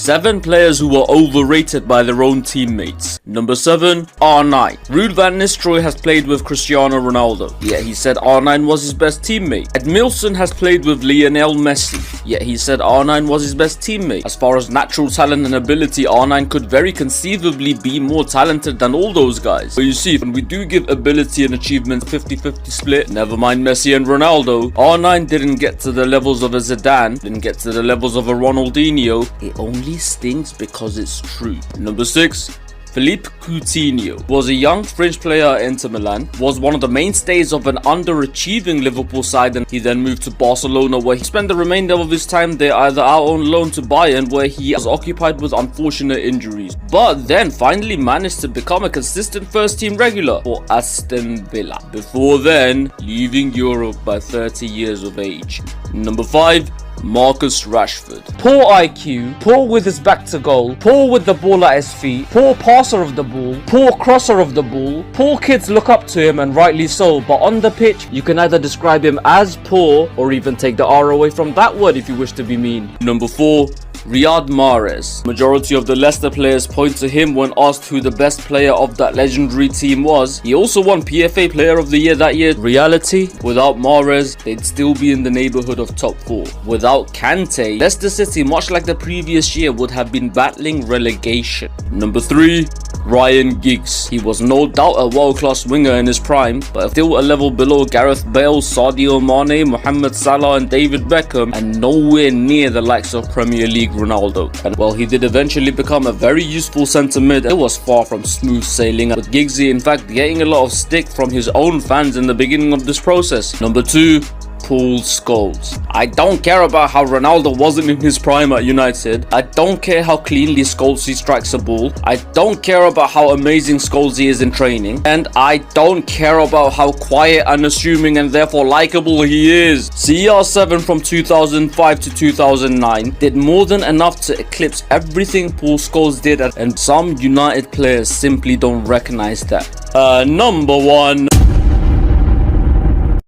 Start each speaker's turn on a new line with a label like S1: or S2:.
S1: 7 players who were overrated by their own teammates. Number 7, R9. Ruud van Nistelrooy has played with Cristiano Ronaldo, yet he said R9 was his best teammate. Edmilson has played with Lionel Messi, yet he said R9 was his best teammate. As far as natural talent and ability, R9 could very conceivably be more talented than all those guys. But you see, when we do give ability and achievement 50-50 split, never mind Messi and Ronaldo, R9 didn't get to the levels of a Zidane, didn't get to the levels of a Ronaldinho. It only stings because it's true. Number 6, Philippe Coutinho was a young French player at Inter Milan, was one of the mainstays of an underachieving Liverpool side, and he then moved to Barcelona, where he spent the remainder of his time there either out on loan to Bayern, where he was occupied with unfortunate injuries, but then finally managed to become a consistent first-team regular for Aston Villa, before then leaving Europe by 30 years of age. Number 5, Marcus Rashford.
S2: Poor IQ, poor with his back to goal, poor with the ball at his feet, poor passer of the ball, poor crosser of the ball. Poor kids look up to him, and rightly so, but on the pitch you can either describe him as poor or even take the R away from that word if you wish to be mean.
S1: Number 4, Riyad Mahrez. Majority of the Leicester players point to him when asked who the best player of that legendary team was. He also won PFA Player of the Year that year. Reality, without Mahrez, they'd still be in the neighborhood of top 4. Without Kante, Leicester City, much like the previous year, would have been battling relegation. Number 3, Ryan Giggs. He was no doubt a world-class winger in his prime, but still a level below Gareth Bale, Sadio Mane, Mohamed Salah and David Beckham, and nowhere near the likes of Premier League Ronaldo. And while he did eventually become a very useful centre mid, it was far from smooth sailing, with Giggsy in fact getting a lot of stick from his own fans in the beginning of this process. Number 2, Paul Scholes. I don't care about how Ronaldo wasn't in his prime at United. I don't care how cleanly Scholes strikes a ball. I don't care about how amazing Scholes is in training. And I don't care about how quiet, unassuming and therefore likable he is. CR7 from 2005 to 2009 did more than enough to eclipse everything Paul Scholes did, and some United players simply don't recognize that. Number 1.